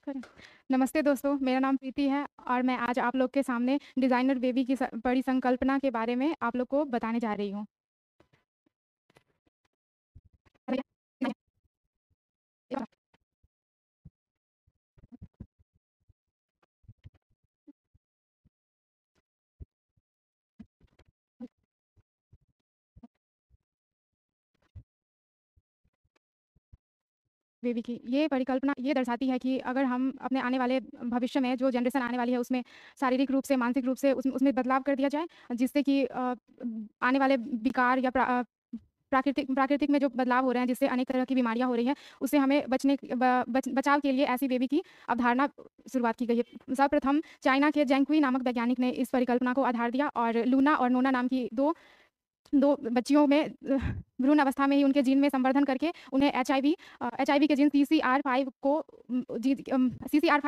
नमस्ते दोस्तों, मेरा नाम प्रीति है और मैं आज आप लोग के सामने डिज़ाइनर बेबी की बड़ी संकल्पना के बारे में आप लोग को बताने जा रही हूँ। बेबी की ये परिकल्पना ये दर्शाती है कि अगर हम अपने आने वाले भविष्य में जो जनरेशन आने वाली है उसमें शारीरिक रूप से, मानसिक रूप से उसमें बदलाव कर दिया जाए, जिससे कि आने वाले विकार या प्राकृतिक में जो बदलाव हो रहे हैं, जिससे अनेक तरह की बीमारियां हो रही हैं, उससे हमें बचाव के लिए ऐसी बेबी की अवधारणा शुरुआत की गई है। सर्वप्रथम चाइना के जेंग कुई नामक वैज्ञानिक ने इस परिकल्पना को आधार दिया और लूना और नोना नाम की दो दो बच्चियों में भ्रूण अवस्था में ही उनके जीन में संवर्धन करके उन्हें एचआईवी के जीन सीसीआर5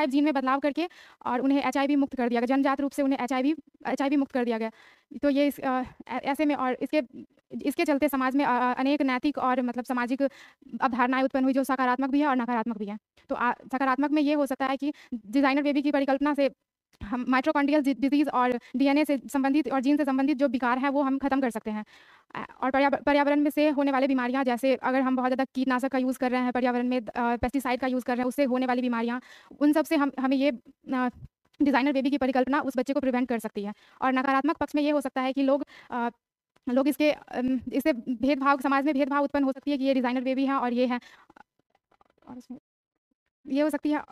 जीन में बदलाव करके और उन्हें एचआईवी मुक्त कर दिया गया। जन्मजात रूप से उन्हें एचआईवी मुक्त कर दिया गया। तो ये ऐसे में और इसके चलते समाज में अनेक नैतिक और मतलब सामाजिक अवधारणाएं उत्पन्न हुई, जो सकारात्मक भी है और नकारात्मक भी है। तो सकारात्मक में ये हो सकता है कि डिजाइनर बेबी की परिकल्पना से हम माइटोकॉन्ड्रियल डिजीज और डीएनए से संबंधित और जीन से संबंधित जो विकार है वो हम खत्म कर सकते हैं। और पर्यावरण में से होने वाली बीमारियां, जैसे अगर हम बहुत ज़्यादा कीटनाशक का यूज़ कर रहे हैं, पर्यावरण में पेस्टिसाइड का यूज़ कर रहे हैं, उससे होने वाली बीमारियां, उन सब से हमें ये डिज़ाइनर बेबी की परिकल्पना उस बच्चे को प्रिवेंट कर सकती है। और नकारात्मक पक्ष में ये हो सकता है कि लोग इससे भेदभाव, समाज में भेदभाव उत्पन्न हो सकती है कि ये डिज़ाइनर बेबी है और ये है, और ये हो सकती है।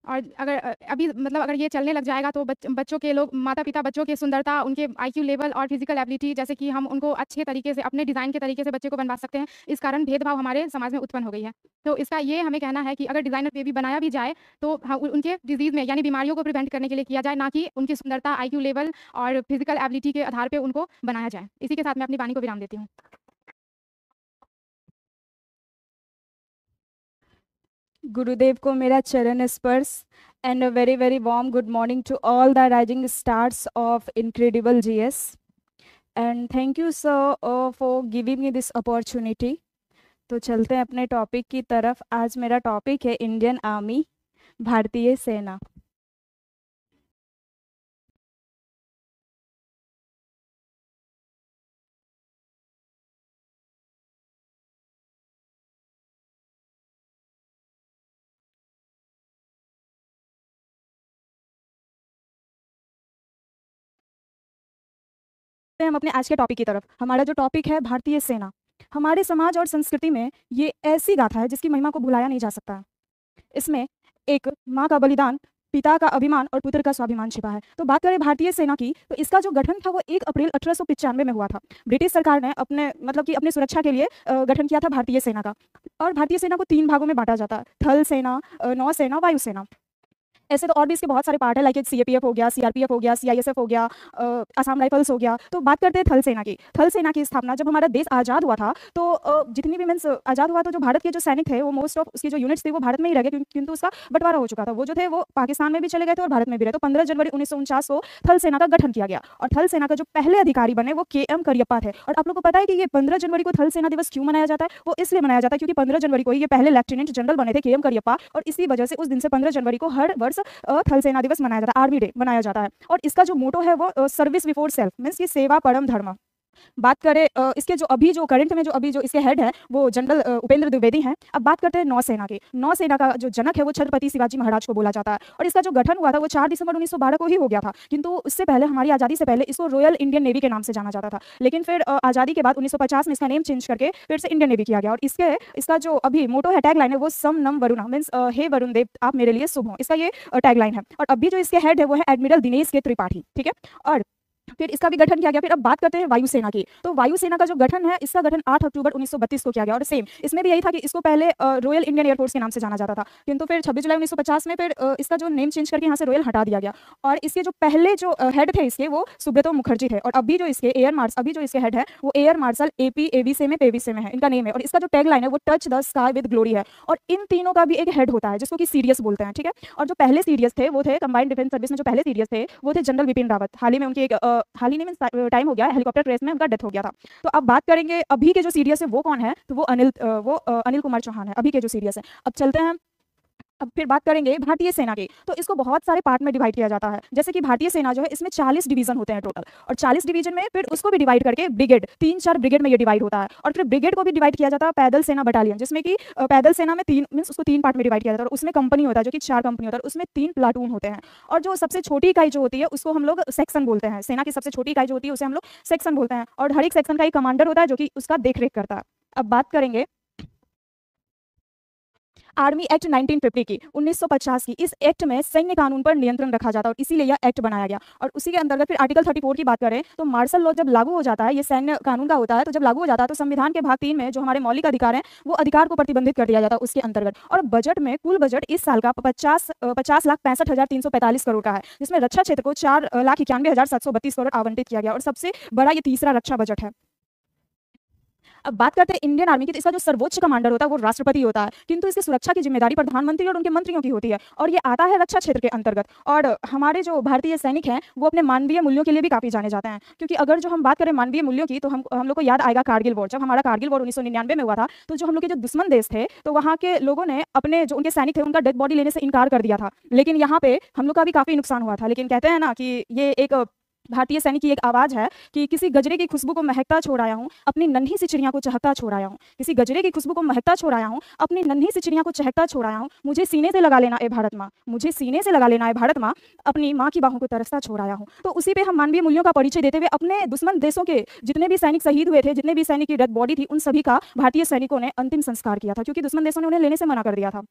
और अगर ये चलने लग जाएगा तो बच्चों के माता-पिता बच्चों की सुंदरता, उनके आईक्यू लेवल और फिजिकल एबिलिटी, जैसे कि हम उनको अच्छे तरीके से अपने डिज़ाइन के तरीके से बच्चे को बनवा सकते हैं। इस कारण भेदभाव हमारे समाज में उत्पन्न हो गई है। तो इसका ये हमें कहना है कि अगर डिज़ाइनर बेबी बनाया भी जाए तो उनके डिज़ीज़ में यानी बीमारियों को प्रिवेंट करने के लिए किया जाए, ना कि उनकी सुंदरता, आईक्यू लेवल और फिजिकल एबिलिटी के आधार पे उनको बनाया जाए। इसी के साथ मैं अपनी वाणी को विराम देती हूँ। गुरुदेव को मेरा चरण स्पर्श and a very very warm good morning to all the rising stars of Incredible GS, and thank you sir for giving me this opportunity. तो चलते हैं अपने टॉपिक की तरफ। आज मेरा टॉपिक है इंडियन आर्मी, भारतीय सेना। हम अपने आज के टॉपिक की तरफ। हमारा जो टॉपिक है भारतीय सेना। हमारे समाज और संस्कृति में ये ऐसी गाथा है जिसकी महिमा को भुलाया नहीं जा सकता। इसमें एक माँ का बलिदान, पिता का अभिमान और पुत्र का स्वाभिमान छिपा है। तो बात करें भारतीय सेना की, तो इसका जो गठन था वो 1 अप्रैल 1895 में हुआ था। ब्रिटिश सरकार ने अपने सुरक्षा के लिए गठन किया था भारतीय सेना का। और भारतीय सेना को 3 भागों में बांटा जाता है: थल सेना, नौसेना, वायुसेना। ऐसे तो और भी इसके बहुत सारे पार्ट है, लाइक सीएपीएफ हो गया, सीआरपीएफ हो गया, सीआईएसएफ हो गया, असम राइफल्स हो गया। तो बात करते हैं थल सेना की। थल सेना की स्थापना जब हमारा देश आज़ाद हुआ था, तो जितनी भी मीन्स आज़ाद हुआ, तो जो भारत के जो सैनिक थे वो मोस्ट ऑफ उसकी जो यूनिट्स थी वो भारत में ही रह गए, किंतु उसका बंटवारा हो चुका था। वो जो थे वो पाकिस्तान में भी चले गए थे और भारत में भी रहे। तो 15 जनवरी 1949 को थल सेना का गठन किया गया और थल सेना का जो पहले अधिकारी बने वो KM करियप्पा थे। और आप लोग को पता है कि ये 15 जनवरी को थल सेना दिवस क्यों मनाया जाता है? वो इसलिए मनाया जाता है क्योंकि 15 जनवरी को ही ये पहले लेफ्टिनेंट जनरल बने थे, KM करियप्पा, और इसी वजह से उस दिन से 15 जनवरी को हर वर्ष थल सेना दिवस मनाया जाता है, आर्मी डे मनाया जाता है। और इसका जो मोटो है वो सर्विस बिफोर सेल्फ, मीन्स की सेवा परम धर्म। बात करें इसके जो करंट में जो इसके हेड है वो जनरल उपेंद्र द्विवेदी हैं। अब बात करते हैं नौसेना की। नौसेना का जो जनक है वो छत्रपति शिवाजी महाराज को बोला जाता है और इसका जो गठन हुआ था वो 4 दिसंबर 1912 को ही हो गया था, किंतु उससे पहले, हमारी आज़ादी से पहले, इसको रॉयल इंडियन नेवी के नाम से जाना जाता था। लेकिन फिर आज़ादी के बाद 1950 में इसका नेम चेंज करके फिर से इंडियन नेवी किया गया। और इसका जो अभी मोटो है, टैग लाइन है, वो सम नम वरुणा, मीन्स हे वरुण देव आप मेरे लिए शुभ हो, इसका ये टैग लाइन है। और अभी जो इसके हेड है वो है एडमिरल दिनेश के त्रिपाठी, ठीक है। और फिर इसका भी गठन किया गया। फिर अब बात करते हैं वायुसेना की। तो वायुसेना का जो गठन है, इसका गठन 8 अक्टूबर 1932 को किया गया। और सेम इसमें भी यही था कि इसको पहले रॉयल इंडियन एयरफोर्स के नाम से जाना जाता था, किंतु फिर 26 जुलाई 1950 में फिर इसका जो नेम चेंज करके यहाँ से रॉयल हटा दिया गया। और इसके जो पहले जो हेड थे इसके, वो सुब्रतो मुखर्जी थे। और अभी जो इसके हेड है वो एयर मार्शल AP एवीसे में पेवीसे में है, इनका नेम है। और इसका जो टैग लाइन है वो touch the sky with glory है। और इन तीनों का भी एक हेड होता है जिसको कि सीडीएस बोलते हैं, ठीक है। और जो पहले सीडीएस थे वो थे कंबाइंड डिफेंस सर्विस में, जो पहले सीडीएस थे वो थे जनरल विपिन रावत। हाल ही में उनकी एक हाल ही में टाइम हो गया है, हेलीकॉप्टर क्रैश में उनका डेथ हो गया था। तो अब बात करेंगे अभी के जो सीरियस है वो कौन है, तो वो अनिल कुमार चौहान है अभी के जो सीरियस है। अब चलते हैं, अब फिर बात करेंगे भारतीय सेना की। तो इसको बहुत सारे पार्ट में डिवाइड किया जाता है, जैसे कि भारतीय सेना जो है इसमें 40 डिवीजन होते हैं टोटल, और 40 डिवीजन में फिर उसको भी डिवाइड करके ब्रिगेड, 3-4 ब्रिगेड में ये डिवाइड होता है। और फिर ब्रिगेड को भी डिवाइड किया जाता है पैदल सेना बटालियन, जिसमें कि पैदल सेना में उसको 3 पार्ट में डिवाइड किया जाता है, और उसमें कंपनी होता है जो कि 4 कंपनी होता है, उसमें 3 प्लाटून होते हैं। और जो सबसे छोटी इकाई जो होती है उसको हम लोग सेक्शन बोलते हैं, सेना की सबसे छोटी इकाई जो होती है उसे हम लोग सेक्शन बोलते हैं, और हर एक सेक्शन का एक कमांडर होता है जो कि उसका देखरेख करता है। अब बात करेंगे आर्मी एक्ट 1950 की, 1950 की। इस एक्ट में सैन्य कानून पर नियंत्रण रखा जाता है और इसीलिए यह एक्ट बनाया गया। और उसी के अंतर्गत फिर आर्टिकल 34 की बात करें तो मार्शल लॉ जब लागू हो जाता है, ये सैन्य कानून का होता है, तो जब लागू हो जाता है तो संविधान के भाग 3 में जो हमारे मौलिक अधिकार हैं वो अधिकार को प्रतिबंधित कर दिया जाता है उसके अंतर्गत। और बजट में कुल बजट इस साल का 50,65,345 करोड़ का है, जिसमें रक्षा क्षेत्र को 4,91,732 करोड़ आवंटित किया गया, और सबसे बड़ा ये तीसरा रक्षा बजट है। अब बात करते हैं इंडियन आर्मी की, तो इसका जो सर्वोच्च कमांडर होता है वो राष्ट्रपति होता है, किंतु इसकी सुरक्षा की जिम्मेदारी प्रधानमंत्री और उनके मंत्रियों की होती है, और ये आता है रक्षा क्षेत्र के अंतर्गत। और हमारे जो भारतीय सैनिक हैं वो अपने मानवीय मूल्यों के लिए भी काफी जाने जाते हैं, क्योंकि अगर जो हम बात करें मानवीय मूल्यों की तो हम लोग को याद आएगा कारगिल वॉर। जब हमारा कारगिल वॉर 1999 में हुआ था, तो जो हम लोग के जो दुश्मन देश थे तो वहाँ के लोगों ने अपने जो उनके सैनिक थे उनका डेड बॉडी लेने से इनकार कर दिया था, लेकिन यहाँ पे हम लोग का भी काफी नुकसान हुआ था। लेकिन कहते हैं ना कि ये एक भारतीय सैनिक की एक आवाज है कि किसी गजरे की खुशबू को महकता छोड़ आया हूँ, अपनी नन्ही सी चिड़िया को चहकता छोड़ आया हूँ। किसी गजरे की खुशबू को महकता छोड़ आया हूँ, अपनी नन्ही सी चिड़िया को चहकता छोड़ आया हूँ। मुझे सीने से लगा लेना ए भारत माँ, मुझे सीने से लगा लेना है भारत माँ, अपनी माँ की बाहों को तरसता छोड़ आया हूँ। तो उसी पे हम मानवीय मूल्यों का परिचय देते हुए अपने दुश्मन देशों के जितने भी सैनिक शहीद हुए थे, जितने भी सैनिक की डेड बॉडी थी, उन सभी का भारतीय सैनिकों ने अंतिम संस्कार किया था, क्योंकि दुश्मन देशों ने उन्हें लेने से मना कर दिया था।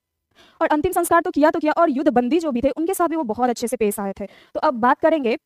और अंतिम संस्कार तो किया, और युद्ध बंदी जो भी थे उनके साथ भी वो बहुत अच्छे से पेश आए थे। तो अब बात करेंगे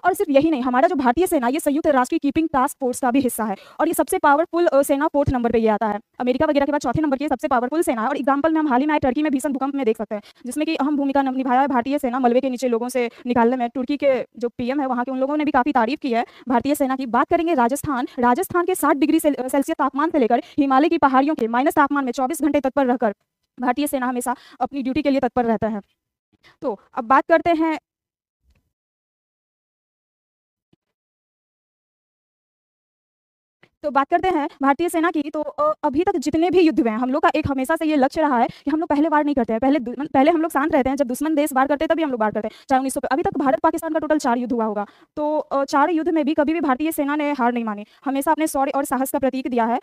और सिर्फ यही नहीं, हमारा जो भारतीय सेना ये संयुक्त राष्ट्र की कीपिंग टास्क फोर्स का भी हिस्सा है, और ये सबसे पावरफुल सेना 4th नंबर पे ये आता है। अमेरिका वगैरह के बाद 4थे नंबर की सबसे पावरफुल सेना है। और एग्जांपल में हम हाल ही में टर्की में भीषण भूकंप में देख सकते हैं, जिसमें कि अहम भूमिका निभाया है भारतीय सेना मलबे के नीचे लोगों से निकालने में। तुर्की के जो पीएम है वहाँ के उन लोगों ने भी काफी तारीफ की है भारतीय सेना की। बात करेंगे राजस्थान के 60 डिग्री सेल्सियस तापमान से लेकर हिमालय की पहाड़ियों के माइनस तापमान में 24 घंटे तत्पर रहकर भारतीय सेना हमेशा अपनी ड्यूटी के लिए तत्पर रहता है। तो अब बात करते हैं भारतीय सेना की। तो अभी तक जितने भी युद्ध हुए हैं हम लोग का एक हमेशा से ये लक्ष्य रहा है कि हम लोग पहले वार नहीं करते हैं, पहले हम लोग शांत रहते हैं, जब दुश्मन देश वार करते हैं तभी हम लोग वार करते हैं। चाहे 1900 अभी तक भारत पाकिस्तान का टोटल 4 युद्ध हुआ होगा, तो 4 युद्ध में भी कभी भी भारतीय सेना ने हार नहीं मानी, हमेशा अपने शौर्य और साहस का प्रतीक दिया है।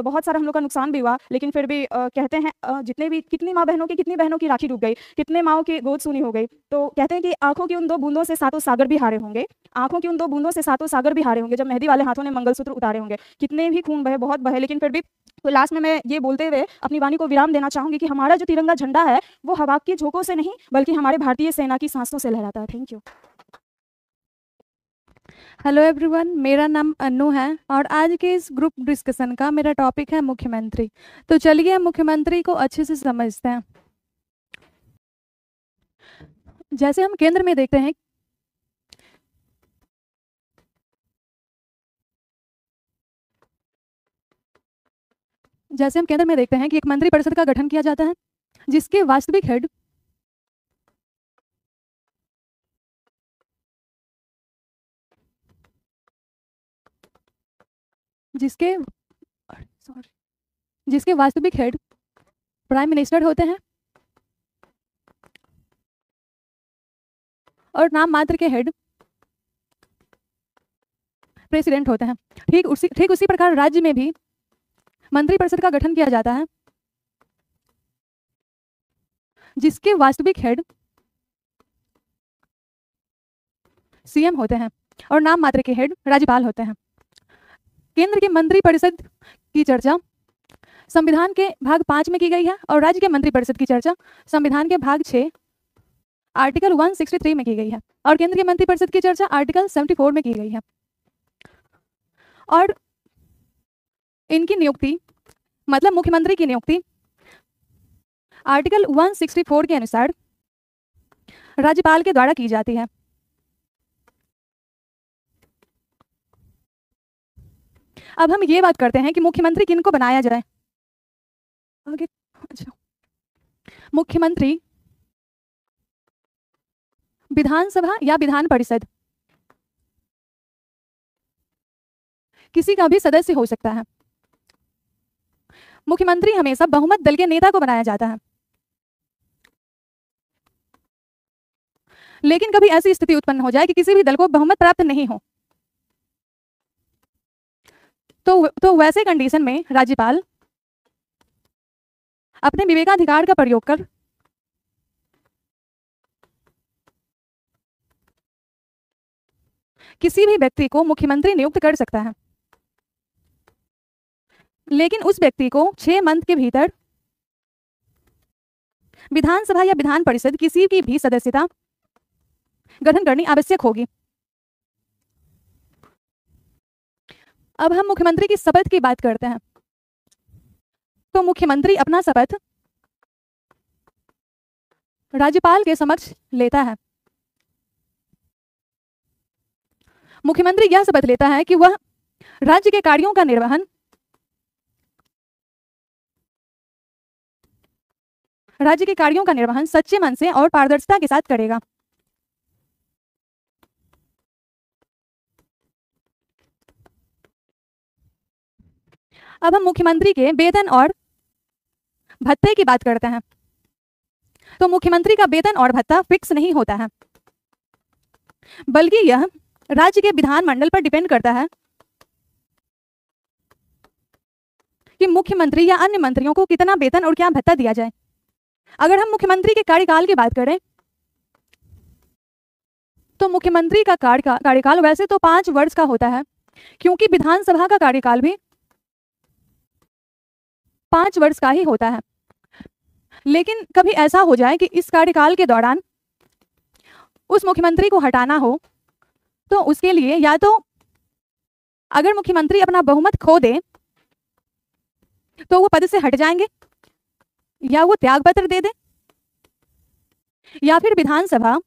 बहुत सारा हम लोग का नुकसान भी हुआ, लेकिन फिर भी कहते हैं जितने भी कितनी बहनों की राखी डूब गई, कितने माओं की गोद सूनी हो गई। तो कहते हैं कि आंखों की उन 2 बूंदों से सातों सागर भी हारे होंगे, आंखों की उन 2 बूंदों से सातों सागर भी हारे होंगे, जब मेहंदी वाले हाथों ने मंगलसूत्र उतारे होंगे। कितने भी खून बहे, बहुत बहे, लेकिन फिर भी तो लास्ट में मैं ये बोलते हुए अपनी वाणी को विराम देना चाहूंगी कि हमारा जो तिरंगा झंडा है वो हवा की झोंकों से नहीं बल्कि हमारे भारतीय सेना की सांसों से लहराता है। Thank you. हेलो एवरीवन, मेरा नाम अनु है और आज के इस ग्रुप डिस्कशन का मेरा टॉपिक है मुख्यमंत्री। तो चलिए हम मुख्यमंत्री को अच्छे से समझते हैं। जैसे हम केंद्र में देखते हैं कि एक मंत्री परिषद का गठन किया जाता है जिसके वास्तविक हेड प्राइम मिनिस्टर होते हैं और नाम मात्र के हेड प्रेसिडेंट होते हैं। ठीक उसी प्रकार राज्य में भी मंत्रिपरिषद का गठन किया जाता है जिसके वास्तविक हेड सीएम होते हैं और नाम मात्र के हेड राज्यपाल होते हैं। केंद्र के मंत्रिपरिषद की चर्चा संविधान के भाग 5 में की गई है और राज्य के मंत्रिपरिषद की चर्चा संविधान के भाग 6 आर्टिकल 163 में की गई है और केंद्र के मंत्रिपरिषद की चर्चा आर्टिकल 74 में की गई है। और इनकी नियुक्ति मतलब मुख्यमंत्री की नियुक्ति आर्टिकल 164 के अनुसार राज्यपाल के द्वारा की जाती है। अब हम ये बात करते हैं कि मुख्यमंत्री किनको बनाया जाए। आगे अच्छा, मुख्यमंत्री विधानसभा या विधान परिषद किसी का भी सदस्य हो सकता है। मुख्यमंत्री हमेशा बहुमत दल के नेता को बनाया जाता है, लेकिन कभी ऐसी स्थिति उत्पन्न हो जाए कि किसी भी दल को बहुमत प्राप्त नहीं हो, तो वैसे कंडीशन में राज्यपाल अपने विवेकाधिकार का प्रयोग कर किसी भी व्यक्ति को मुख्यमंत्री नियुक्त कर सकता है, लेकिन उस व्यक्ति को 6 मंथ के भीतर विधानसभा या विधान परिषद किसी की भी सदस्यता ग्रहण करनी आवश्यक होगी। अब हम मुख्यमंत्री की शपथ की बात करते हैं। तो मुख्यमंत्री अपना शपथ राज्यपाल के समक्ष लेता है। मुख्यमंत्री यह शपथ लेता है कि वह राज्य के कार्यों का निर्वहन सच्चे मन से और पारदर्शिता के साथ करेगा। अब हम मुख्यमंत्री के वेतन और भत्ते की बात करते हैं। तो मुख्यमंत्री का वेतन और भत्ता फिक्स नहीं होता है, बल्कि यह राज्य के विधानमंडल पर डिपेंड करता है कि मुख्यमंत्री या अन्य मंत्रियों को कितना वेतन और क्या भत्ता दिया जाए। अगर हम मुख्यमंत्री के कार्यकाल की बात करें तो मुख्यमंत्री का कार्यकाल वैसे तो 5 वर्ष का होता है, क्योंकि विधानसभा का कार्यकाल भी 5 वर्ष का ही होता है। लेकिन कभी ऐसा हो जाए कि इस कार्यकाल के दौरान उस मुख्यमंत्री को हटाना हो, तो उसके लिए या तो अगर मुख्यमंत्री अपना बहुमत खो दे तो वो पद से हट जाएंगे, या वो त्याग पत्र दे दे, या फिर विधानसभा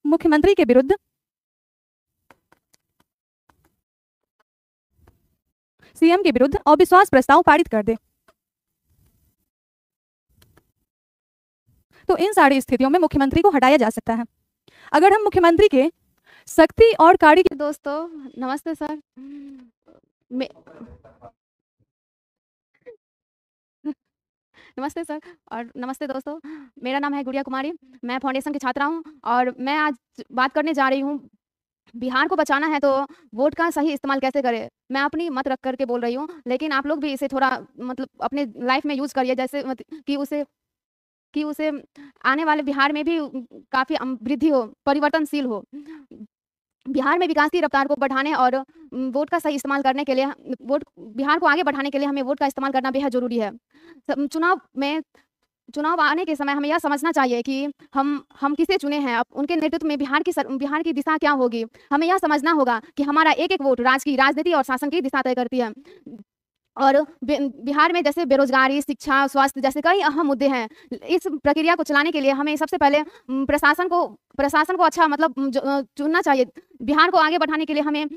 मुख्यमंत्री के विरुद्ध सीएम के विरुद्ध अविश्वास प्रस्ताव पारित कर दे। तो इन सारी स्थितियों में मुख्यमंत्री को हटाया जा सकता है। अगर हम मुख्यमंत्री के शक्ति और कार्य के दोस्तों नमस्ते सर। नमस्ते सर और नमस्ते दोस्तों, मेरा नाम है गुड़िया कुमारी, मैं फाउंडेशन की छात्रा हूँ और मैं आज बात करने जा रही हूँ बिहार को बचाना है तो वोट का सही इस्तेमाल कैसे करें। मैं अपनी मत रख करके बोल रही हूँ, लेकिन आप लोग भी इसे थोड़ा मतलब अपने लाइफ में यूज़ करिए, जैसे कि उसे आने वाले बिहार में भी काफ़ी वृद्धि हो, परिवर्तनशील हो। बिहार में विकास की रफ्तार को बढ़ाने और वोट का सही इस्तेमाल करने के लिए बिहार को आगे बढ़ाने के लिए हमें वोट का इस्तेमाल करना बेहद ज़रूरी है। चुनाव आने के समय हमें यह समझना चाहिए कि हम किसे चुने हैं, अब उनके नेतृत्व में बिहार की दिशा क्या होगी। हमें यह समझना होगा कि हमारा एक एक वोट राज्य की राजनीति और शासन की दिशा तय करती है। और बिहार में जैसे बेरोजगारी, शिक्षा, स्वास्थ्य जैसे कई अहम मुद्दे हैं। इस प्रक्रिया को चलाने के लिए हमें सबसे पहले प्रशासन को अच्छा मतलब चुनना चाहिए। बिहार को आगे बढ़ाने के लिए हमें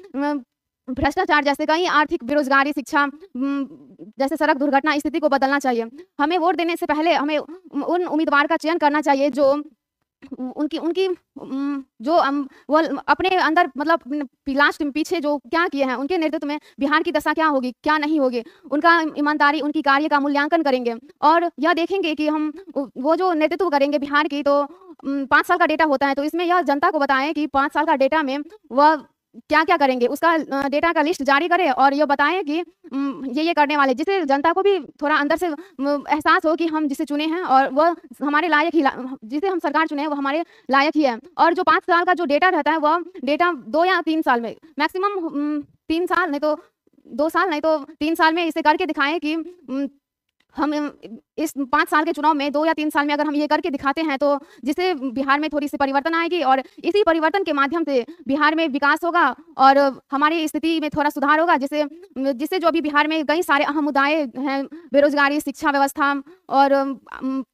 भ्रष्टाचार जैसे कई आर्थिक, बेरोजगारी, शिक्षा जैसे सड़क दुर्घटना स्थिति को बदलना चाहिए। हमें वोट देने से पहले हमें उन उम्मीदवार का चयन करना चाहिए जो वो अपने अंदर मतलब लास्ट पीछे जो क्या किए हैं, उनके नेतृत्व में बिहार की दशा क्या होगी, क्या नहीं होगी, उनका ईमानदारी, उनकी कार्य का मूल्यांकन करेंगे और यह देखेंगे कि हम वो जो नेतृत्व करेंगे बिहार की, तो 5 साल का डेटा होता है, तो इसमें यह जनता को बताएं कि 5 साल का डेटा में वह क्या क्या करेंगे, उसका डेटा का लिस्ट जारी करें और ये बताएं कि ये करने वाले, जिससे जनता को भी थोड़ा अंदर से एहसास हो कि हम जिसे चुने हैं और वह हमारे लायक ही, जिसे हम सरकार चुने हैं वो हमारे लायक ही है। और जो 5 साल का जो डेटा रहता है वह डेटा 2 या 3 साल में, मैक्सिमम 3 साल नहीं तो 2 साल नहीं तो 3 साल में इसे करके दिखाएं कि हम इस 5 साल के चुनाव में 2 या 3 साल में अगर हम ये करके दिखाते हैं तो जिससे बिहार में थोड़ी सी परिवर्तन आएगी और इसी परिवर्तन के माध्यम से बिहार में विकास होगा और हमारी स्थिति में थोड़ा सुधार होगा, जिससे जो अभी बिहार में कई सारे अहम मुद्दे हैं, बेरोजगारी, शिक्षा व्यवस्था और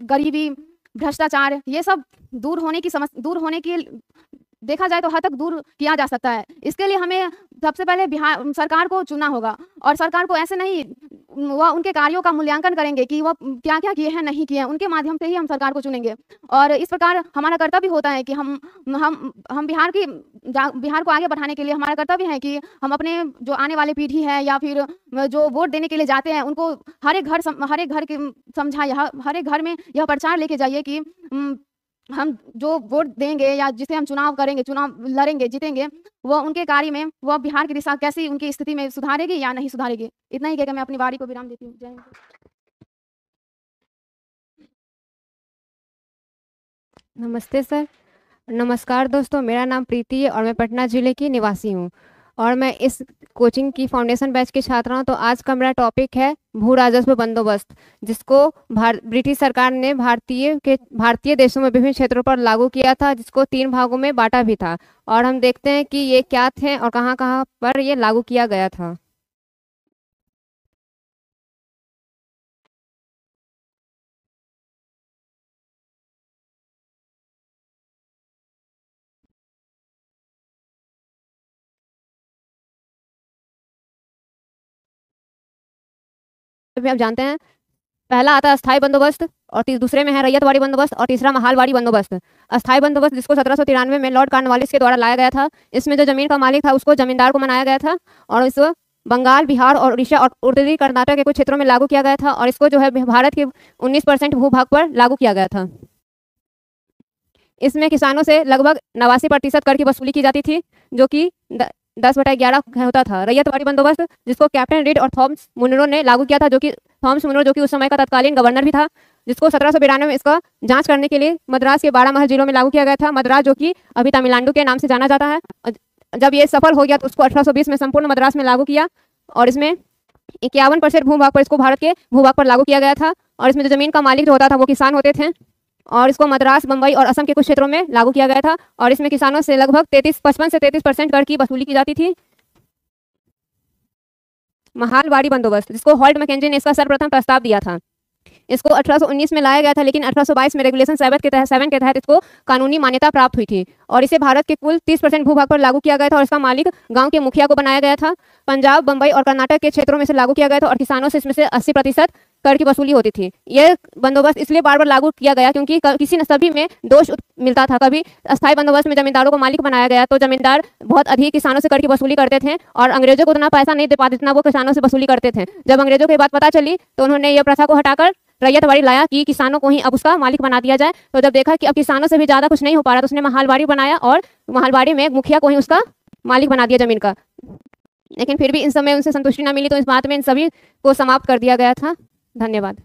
गरीबी, भ्रष्टाचार, ये सब दूर होने की देखा जाए तो हद तक दूर किया जा सकता है। इसके लिए हमें सबसे पहले बिहार सरकार को चुनना होगा और सरकार को ऐसे नहीं वह उनके कार्यों का मूल्यांकन करेंगे कि वह क्या-क्या किए हैं, नहीं किए हैं। उनके माध्यम से ही हम सरकार को चुनेंगे और इस प्रकार हमारा कर्तव्य होता है कि हम बिहार को आगे बढ़ाने के लिए हमारा कर्तव्य है कि हम अपने जो आने वाली पीढ़ी है या फिर जो वोट देने के लिए जाते हैं, उनको हर एक घर के समझाइए, हर एक घर में यह प्रचार लेके जाइए कि हम जो वोट देंगे या जिसे हम चुनाव करेंगे, चुनाव लड़ेंगे, जीतेंगे, वह उनके कार्य में वह बिहार की दिशा कैसी उनकी स्थिति में सुधारेगी या नहीं सुधारेगी। इतना ही कहकर मैं अपनी वाणी को विराम देती हूँ। जय हिंद। नमस्ते सर। नमस्कार दोस्तों, मेरा नाम प्रीति है और मैं पटना ज़िले की निवासी हूँ और मैं इस कोचिंग की फाउंडेशन बैच की छात्रा हूँ। तो आज का मेरा टॉपिक है भू राजस्व बंदोबस्त, जिसको ब्रिटिश सरकार ने भारतीय देशों में विभिन्न क्षेत्रों पर लागू किया था, जिसको 3 भागों में बांटा भी था। और हम देखते हैं कि ये क्या थे और कहाँ कहाँ पर ये लागू किया गया था। आप जानते हैं, पहला आता है अस्थाई बंदोबस्त और दूसरे में है रैयतवाड़ी बंदोबस्त और तीसरा महालवाड़ी बंदोबस्त। अस्थाई बंदोबस्त जिसको 1793 में लॉर्ड कॉर्नवालिस के द्वारा लाया गया था, इसमें जो जमीन का मालिक था उसको जमींदार को बनाया गया था और इसको बंगाल, बिहार और उड़ीसा और उत्तरी कर्नाटक के कुछ क्षेत्रों में लागू किया गया था और इसको जो है भारत के 19% भूभाग पर लागू किया गया था। इसमें किसानों से लगभग 89% कर की वसूली की जाती थी, जो कि 10/11 होता था। रैयतवाड़ी बंदोबस्त जिसको कैप्टन रीड और थॉमस मुनरो ने लागू किया था, जो कि थॉमस मुनरो जो कि उस समय का तत्कालीन गवर्नर भी था, जिसको 1792 में इसका जांच करने के लिए मद्रास के 12 महल जिलों में लागू किया गया था। मद्रास जो कि अभी तमिलनाडु के नाम से जाना जाता है। जब ये सफल हो गया तो उसको 1820 में संपूर्ण मद्रास में लागू किया और इसमें 51% भूभाग पर इसको भारत के भूभाग पर लागू किया गया था और इसमें जो जमीन का मालिक जो होता था वो किसान होते थे और इसको मद्रास, बम्बई और असम के कुछ क्षेत्रों में लागू किया गया था और इसमें किसानों से लगभग 55 से 33% कर की वसूली की जाती थी। महालवाड़ी बंदोबस्त जिसको हॉल्ट मैकेंजी ने इसका सर्वप्रथम प्रस्ताव दिया था, इसको 1819 में लाया गया था, लेकिन 1822 में रेगुलेशन 7 के तहत इसको कानूनी मान्यता प्राप्त हुई थी और इसे भारत के कुल 30% भूभाग पर लागू किया गया था और इसका मालिक गांव के मुखिया को बनाया गया था। पंजाब, बंबई और कर्नाटक के क्षेत्रों में से लागू किया गया था और किसानों से इसमें से 80% कर की वसूली होती थी। यह बंदोबस्त इसलिए बार बार लागू किया गया क्योंकि किसी न सभी में दोष मिलता था। कभी अस्थायी बंदोबस्त में जमींदारों को मालिक बनाया गया तो जमींदार बहुत अधिक किसानों से कर की वसूली करते थे और अंग्रेजों को उतना पैसा नहीं दे पाते जितना वो किसानों से वसूली करते थे। जब अंग्रेजों को ये बात पता चली तो उन्होंने यह प्रथा को हटाकर रैयतवाड़ी लाया कि किसानों को ही अब उसका मालिक बना दिया जाए। तो जब देखा कि अब किसानों से भी ज्यादा कुछ नहीं हो पा रहा तो उसने महालवाड़ी बनाया और महालवाड़ी में मुखिया को ही उसका मालिक बना दिया जमीन का। लेकिन फिर भी इन समय उनसे संतुष्टि न मिली तो इस बात में इन सभी को समाप्त कर दिया गया था। धन्यवाद।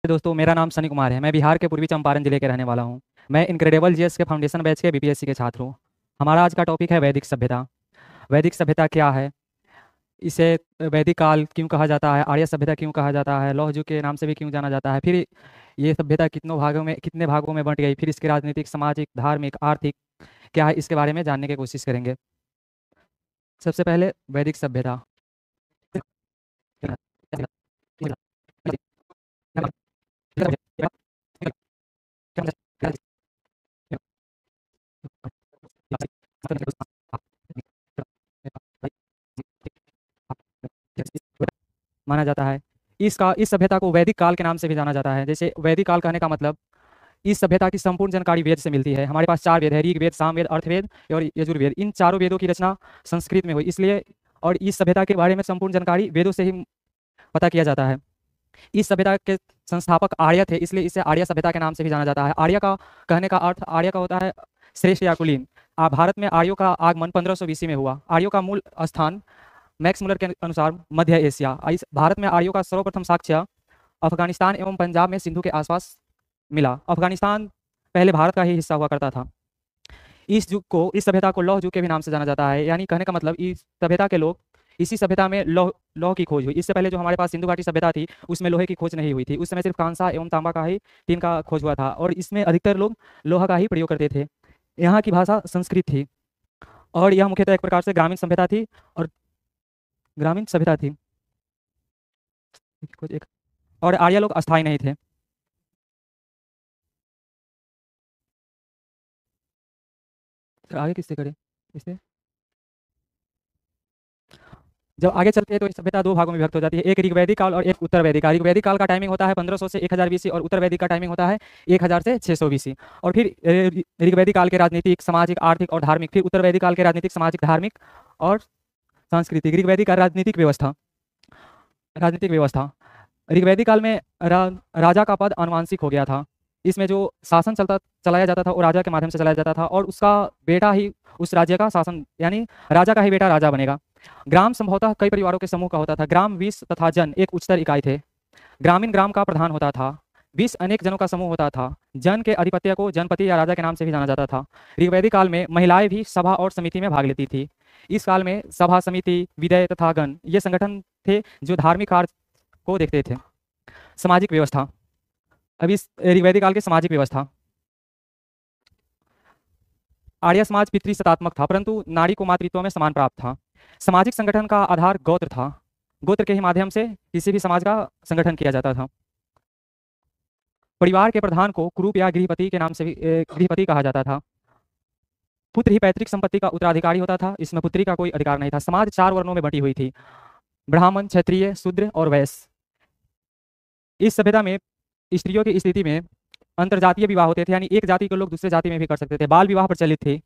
दोस्तों, मेरा नाम सनी कुमार है। मैं बिहार के पूर्वी चंपारण जिले के रहने वाला हूँ। मैं इनक्रेडिबल जीएस के फाउंडेशन बैच के बीपीएससी के छात्र हूँ। हमारा आज का टॉपिक है वैदिक सभ्यता। वैदिक सभ्यता क्या है, इसे वैदिक काल क्यों कहा जाता है, आर्य सभ्यता क्यों कहा जाता है, लौह युग के नाम से भी क्यों जाना जाता है, फिर ये सभ्यता कितने भागों में बंट गई, फिर इसके राजनीतिक, सामाजिक, धार्मिक, आर्थिक क्या है, इसके बारे में जानने की कोशिश करेंगे। सबसे पहले वैदिक सभ्यता। माना जाता है। इस सभ्यता को वैदिक काल के नाम से भी जाना जाता है। जैसे वैदिक काल कहने का मतलब इस सभ्यता की संपूर्ण जानकारी वेद से मिलती है। हमारे पास 4 वेद है, ऋग्वेद, सामवेद, अर्थवेद और यजुर्वेद। इन चारों वेदों की रचना संस्कृत में हुई, इसलिए और इस सभ्यता के बारे में संपूर्ण जानकारी वेदों से ही पता किया जाता है। इस सभ्यता के संस्थापक आर्य थे, इसलिए इसे आर्य सभ्यता के नाम से भी जाना जाता है। आर्य का कहने का अर्थ, आर्य का होता है श्रेष्ठ या कुलीन। भारत में आर्यों का आगमन 1500 BC में हुआ। आर्यों का मूल स्थान मैक्स मुलर के अनुसार मध्य एशिया। भारत में आर्यों का सर्वप्रथम साक्ष्य अफगानिस्तान एवं पंजाब में सिंधु के आसपास मिला। अफगानिस्तान पहले भारत का ही हिस्सा हुआ करता था। इस सभ्यता को लौह युग के भी नाम से जाना जाता है। यानी कहने का मतलब इस सभ्यता के लोग, इसी सभ्यता में लौह की खोज हुई। इससे पहले जो हमारे पास सिंधु घाटी सभ्यता थी उसमें लोहे की खोज नहीं हुई थी। उस समय सिर्फ कांसा एवं तांबा का ही टीन का खोज हुआ था और इसमें अधिकतर लोग लोहा का ही प्रयोग करते थे। यहाँ की भाषा संस्कृत थी और यह मुख्यतः एक प्रकार से ग्रामीण सभ्यता थी और आर्य लोग अस्थायी नहीं थे। आगे किससे करें? इससे जब आगे चलते हैं तो ये सभ्यता दो भागों में विभक्त हो जाती है, एक ऋग्वैदिक काल और एक उत्तर वैदिक काल। ऋग्वैदिक काल का टाइमिंग होता है 1500 से 1000 बीसी और उत्तर वैदिक का टाइमिंग होता है 1000 से 600 बीसी। और फिर ऋग्वैदिक काल के राजनीतिक, सामाजिक, आर्थिक और धार्मिक, फिर उत्तर वैदिक काल के राजनीतिक, सामाजिक, धार्मिक और सांस्कृतिक। ऋग्वैदिक का राजनीतिक व्यवस्था ऋग्वैदिक काल में राजा का पद आनुवंशिक हो गया था। इसमें जो शासन चलाया जाता था वो राजा के माध्यम से चलाया जाता था और उसका बेटा ही उस राज्य का शासन, यानी राजा का ही बेटा राजा बनेगा। ग्राम संभवतः कई परिवारों के समूह का होता था। ग्राम, विष तथा जन एक उच्चतर इकाई थे। ग्रामीण ग्राम का प्रधान होता था। विष अनेक जनों का समूह होता था। जन के अधिपत्य को जनपति या राजा के नाम से भी जाना जाता था। ऋग्वैदिक काल में महिलाएं भी सभा और समिति में भाग लेती थी। इस काल में सभा, समिति, विदय तथा गण ये संगठन थे जो धार्मिक कार्य को देखते थे। सामाजिक व्यवस्था, अब इस ऋग्वैदिक काल की सामाजिक व्यवस्था, आर्य समाज पितृसत्तात्मक था परंतु नारी को मातृत्व में समान प्राप्त था। सामाजिक संगठन का आधार गोत्र था। गोत्र के ही माध्यम से किसी भी समाज का संगठन किया जाता था। परिवार के प्रधान को कुरूप या गृहपति के नाम से भी गृहपति कहा जाता था। पुत्र ही पैतृक संपत्ति का उत्तराधिकारी होता था। इसमें पुत्री का कोई अधिकार नहीं था। समाज 4 वर्णों में बटी हुई थी, ब्राह्मण, क्षत्रिय, शूद्र और वैश्य। इस सभ्यता में स्त्रियों की स्थिति में अंतरजातीय विवाह होते थे, यानी एक जाति के लोग दूसरे जाति में भी कर सकते थे। बाल विवाह प्रचलित थे।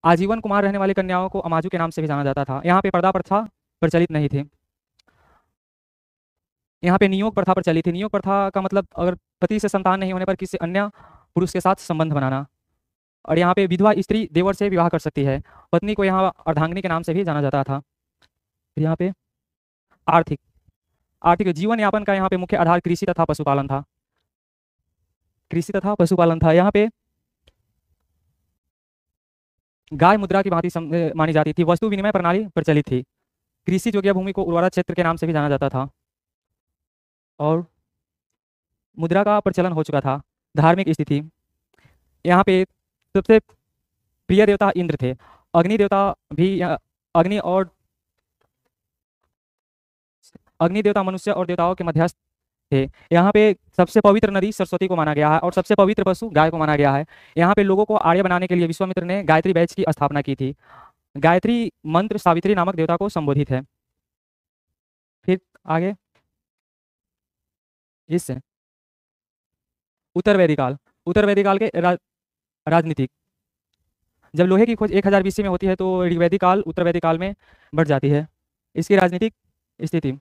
आजीवन कुमार रहने वाली कन्याओं को अमाजू के नाम से भी जाना जाता था। यहाँ पे पर्दा प्रथा प्रचलित नहीं थी। यहाँ पे नियोग प्रथा प्रचलित थी। नियोग प्रथा का मतलब अगर पति से संतान नहीं होने पर किसी अन्य पुरुष के साथ संबंध बनाना। और यहाँ पे विधवा स्त्री देवर से विवाह कर सकती है। पत्नी को यहाँ अर्धांगिनी के नाम से भी जाना जाता था। फिर यहाँ पे आर्थिक जीवन यापन का यहाँ पे मुख्य आधार कृषि तथा पशुपालन था। यहाँ पे गाय मुद्रा की भांति मानी जाती थी। वस्तु विनिमय प्रणाली प्रचलित थी। कृषि योग्य भूमि को उर्वरा क्षेत्र के नाम से भी जाना जाता था और मुद्रा का प्रचलन हो चुका था। धार्मिक स्थिति, यहाँ पे सबसे प्रिय देवता इंद्र थे। अग्नि देवता भी अग्नि देवता मनुष्य और देवताओं के मध्यस्थ थे। यहाँ पे सबसे पवित्र नदी सरस्वती को माना गया है और सबसे पवित्र पशु गाय को माना गया है। यहाँ पे लोगों को आर्य बनाने के लिए विश्वामित्र ने गायत्री बैच की स्थापना की थी। गायत्री मंत्र सावित्री नामक देवता को संबोधित है। फिर आगे इससे उत्तर वैदिक काल के राजनीतिक, जब लोहे की खोज 1000 बीसी में होती है तो ऋग्वैदिक काल उत्तर वैदिक काल में बढ़ जाती है। इसकी राजनीतिक स्थिति,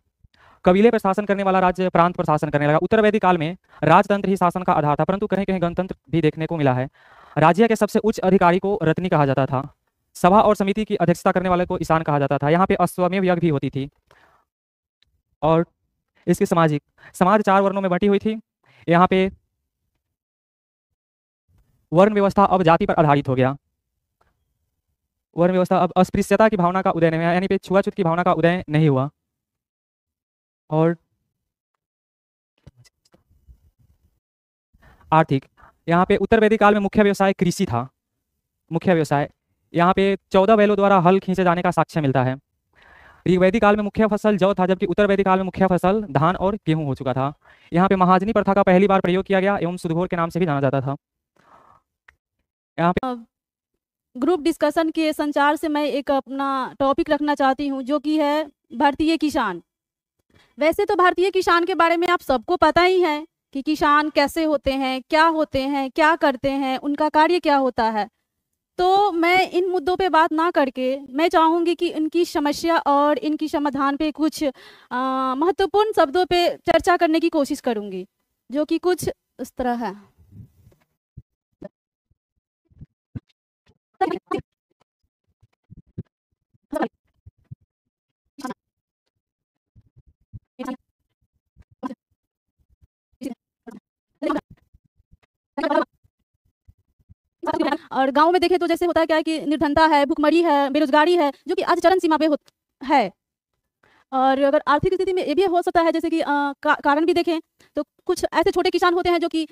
कबीले पर शासन करने वाला राज्य प्रांत पर शासन करने लगा। उत्तर वैदिक काल में राजतंत्र ही शासन का आधार था परंतु कहीं कहीं गणतंत्र भी देखने को मिला है। राज्य के सबसे उच्च अधिकारी को रत्नी कहा जाता था। सभा और समिति की अध्यक्षता करने वाले को ईशान कहा जाता था। यहाँ पे अश्वमेव यज्ञ भी होती थी। और इसकी समाज 4 वर्णों में बटी हुई थी। यहाँ पे वर्ण व्यवस्था अब जाति पर आधारित हो गया। वर्ण व्यवस्था अब अस्पृश्यता की भावना का उदय नहीं हुआ, यानी पे छुआछूत की भावना का उदय नहीं हुआ। और आर्थिक, यहाँ पे उत्तर वैदिक काल में मुख्य व्यवसाय कृषि था। यहाँ पे 14 बैलों द्वारा हल खींचे जाने का साक्ष्य मिलता है। ऋग्वैदिक काल में मुख्य फसल जौ था जबकि उत्तर वैदिक काल में मुख्य फसल धान और गेहूं हो चुका था। यहाँ पे महाजनी प्रथा का पहली बार प्रयोग किया गया एवं सुदघोर के नाम से भी जाना जाता था। यहाँ पे ग्रुप डिस्कशन के संचार से मैं एक अपना टॉपिक रखना चाहती हूँ जो कि है भारतीय किसान। वैसे तो भारतीय किसान के बारे में आप सबको पता ही है कि किसान कैसे होते हैं, क्या करते हैं, उनका कार्य क्या होता है। तो मैं इन मुद्दों पे बात ना करके मैं चाहूँगी कि इनकी समस्या और इनकी समाधान पे कुछ महत्वपूर्ण शब्दों पे चर्चा करने की कोशिश करूँगी, जो कि कुछ इस तरह है। और गांव में देखें तो जैसे होता है क्या है कि निर्धनता है, भुखमरी है, बेरोजगारी है, जो कि आज चरम सीमा पे है। और अगर आर्थिक स्थिति में ये भी हो सकता है जैसे कि कारण भी देखें तो कुछ ऐसे छोटे किसान होते हैं जो कि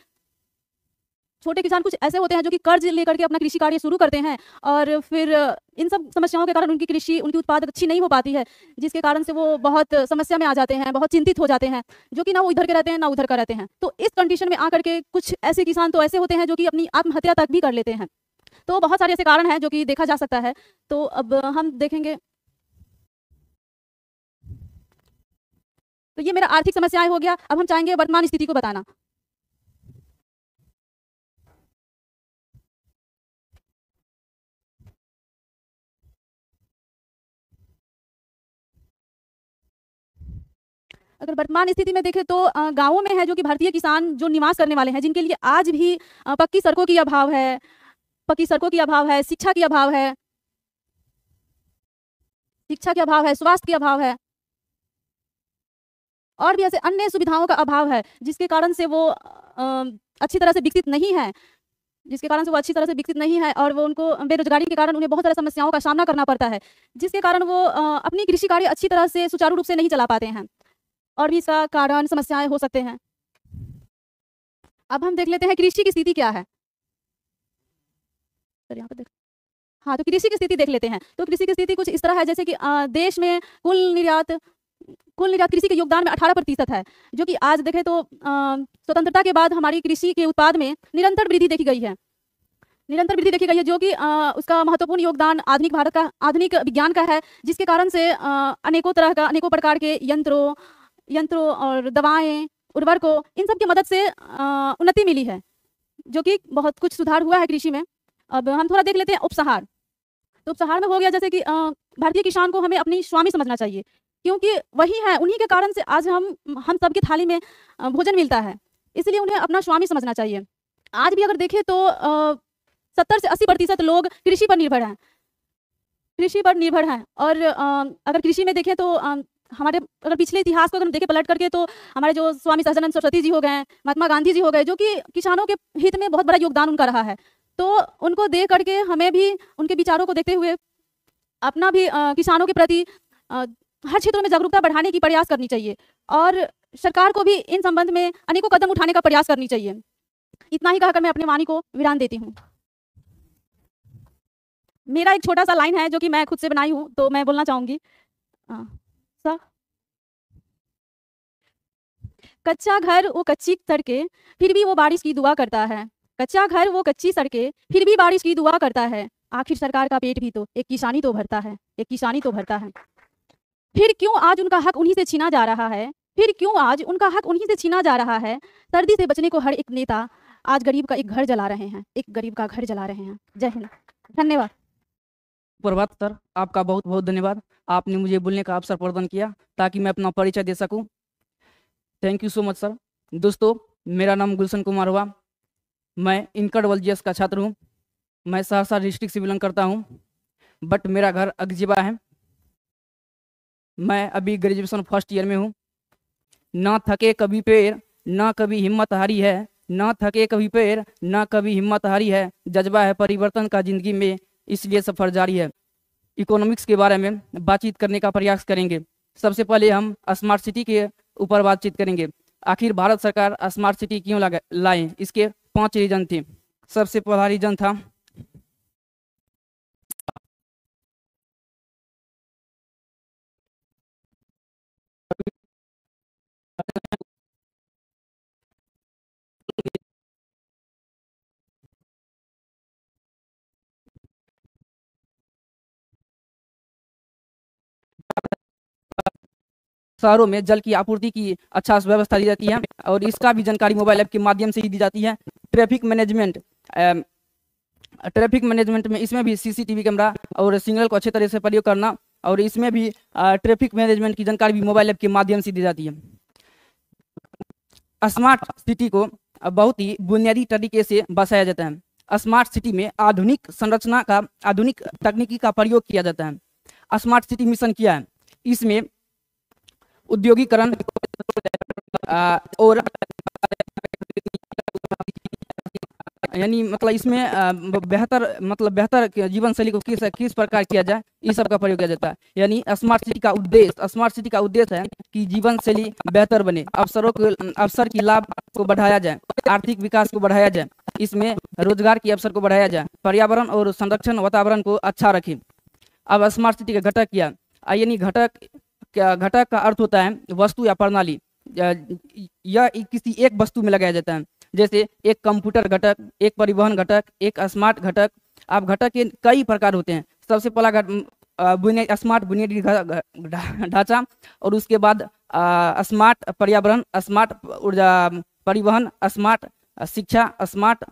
कर्ज लेकर के अपना कृषि कार्य शुरू करते हैं और फिर इन सब समस्याओं के कारण उनकी उत्पादक अच्छी नहीं हो पाती है, जिसके कारण से वो बहुत समस्या में आ जाते हैं, बहुत चिंतित हो जाते हैं, जो कि ना वो इधर के रहते हैं ना उधर का रहते हैं। तो इस कंडीशन में आकर के कुछ ऐसे किसान तो ऐसे होते हैं जो कि अपनी आत्महत्या तक भी कर लेते हैं। तो बहुत सारे ऐसे कारण हैं जो कि देखा जा सकता है। तो अब हम देखेंगे तो ये मेरा आर्थिक समस्याएं हो गया। अब हम चाहेंगे वर्तमान स्थिति को बताना। अगर वर्तमान स्थिति में देखें तो गाँवों में है जो कि भारतीय किसान जो निवास करने वाले हैं, जिनके लिए आज भी पक्की सड़कों की अभाव है, शिक्षा की अभाव है, स्वास्थ्य की अभाव है और भी ऐसे अन्य सुविधाओं का अभाव है, जिसके कारण से वो अच्छी तरह से विकसित नहीं है, और वो उनको बेरोजगारी के कारण उन्हें बहुत सारी समस्याओं का सामना करना पड़ता है, जिसके कारण वो अपनी कृषि कार्य अच्छी तरह से सुचारू रूप से नहीं चला पाते हैं और भी इसका कारण समस्याएं हो सकते हैं। अब हम देख लेते हैं कृषि की स्थिति क्या है। सर यहाँ पर देख, हाँ, तो कृषि की स्थिति देख लेते हैं। तो कृषि की स्थिति कुछ इस तरह है जैसे कि देश में कुल निर्यात कृषि के योगदान में 18% है, जो कि आज देखें तो स्वतंत्रता के बाद हमारी कृषि के उत्पाद में निरंतर वृद्धि देखी गई है, जो कि उसका महत्वपूर्ण योगदान आधुनिक विज्ञान का है, जिसके कारण से अनेकों प्रकार के यंत्रों और दवाएं, उर्वरकों, इन सब की मदद से उन्नति मिली है, जो कि बहुत कुछ सुधार हुआ है कृषि में। अब हम थोड़ा देख लेते हैं उपसहार। तो उपसहार में हो गया जैसे कि भारतीय किसान को हमें अपनी स्वामी समझना चाहिए, क्योंकि वही है, उन्हीं के कारण से आज हम सबकी थाली में भोजन मिलता है, इसलिए उन्हें अपना स्वामी समझना चाहिए। आज भी अगर देखें तो 70 से 80% लोग कृषि पर निर्भर हैं और अगर कृषि में देखें तो हमारे अगर पिछले इतिहास को अगर हम देखें पलट करके, तो हमारे जो स्वामी सहजानंद सरस्वती जी हो गए, महात्मा गांधी जी हो गए, जो कि किसानों के हित में बहुत बड़ा योगदान उनका रहा है। तो उनको देख करके हमें भी उनके विचारों को देखते हुए अपना भी किसानों के प्रति हर क्षेत्रों में जागरूकता बढ़ाने की प्रयास करनी चाहिए और सरकार को भी इन संबंध में अनेकों कदम उठाने का प्रयास करनी चाहिए। इतना ही कहकर मैं अपनी वाणी को विराम देती हूँ। मेरा एक छोटा सा लाइन है जो कि मैं खुद से बनाई हूँ, तो मैं बोलना चाहूंगी। कच्चा घर वो कच्ची सड़कें फिर भी वो बारिश की दुआ करता है, कच्चा घर वो कच्ची सड़कें फिर भी बारिश की दुआ करता है, आखिर सरकार का पेट भी तो एक किसानी तो भरता है, फिर क्यों आज उनका हक उन्हीं से छीना जा रहा है, सर्दी से बचने को हर एक नेता आज गरीब का एक घर जला रहे हैं, जय हिंद, धन्यवाद। प्रभात सर, आपका बहुत बहुत धन्यवाद। आपने मुझे बोलने का अवसर प्रदान किया ताकि मैं अपना परिचय दे सकूं। Thank you so much sir. दोस्तों, मेरा नाम गुलशन कुमार हुआ, मैं इनकड़वल जीएस का छात्र हूं। मैं सहरसा डिस्ट्रिक्ट से बिलोंग करता हूं, बट मेरा घर अगजिबा है। मैं अभी ग्रेजुएशन फर्स्ट ईयर में हूं। ना थके कभी पैर, ना कभी हिम्मत हारी है, जज्बा है परिवर्तन का जिंदगी में, इसलिए सफर जारी है। इकोनॉमिक्स के बारे में बातचीत करने का प्रयास करेंगे। सबसे पहले हम स्मार्ट सिटी के ऊपर बातचीत करेंगे। आखिर भारत सरकार स्मार्ट सिटी क्यों लाए? इसके 5 रीजन थे। सबसे पहला रीजन था शहरों में जल की आपूर्ति की अच्छा व्यवस्था दी जाती है और इसका भी जानकारी मोबाइल ऐप के माध्यम से ही दी जाती है। ट्रैफिक मैनेजमेंट में इसमें भी सीसीटीवी कैमरा और सिग्नल को अच्छे तरह से प्रयोग करना, और इसमें भी ट्रैफिक मैनेजमेंट की जानकारी भी मोबाइल ऐप के माध्यम से दी जाती है। स्मार्ट सिटी को बहुत ही बुनियादी तरीके से बसाया जाता है। स्मार्ट सिटी में आधुनिक तकनीकी का प्रयोग किया जाता है। स्मार्ट सिटी मिशन क्या है? इसमें उद्योगीकरण और यानी इसमें बेहतर जीवन शैली को किस प्रकार किया जाए, इस सब का प्रयोग किया जाता है। यानी स्मार्ट सिटी का उद्देश्य है कि जीवन शैली बेहतर बने, अवसर की लाभ को बढ़ाया जाए, आर्थिक विकास को बढ़ाया जाए, इसमें रोजगार के अवसर को बढ़ाया जाए, पर्यावरण और संरक्षण वातावरण को अच्छा रखे। अब स्मार्ट सिटी का घटक क्या? यानी घटक का अर्थ होता है वस्तु या प्रणाली। यह किसी एक वस्तु में लगाया जाता है, जैसे एक कंप्यूटर घटक, एक परिवहन घटक, एक स्मार्ट घटक। अब घटक के कई प्रकार होते हैं। सबसे पहला स्मार्ट बुनियादी ढांचा, और उसके बाद स्मार्ट पर्यावरण, स्मार्ट ऊर्जा परिवहन, स्मार्ट शिक्षा, स्मार्ट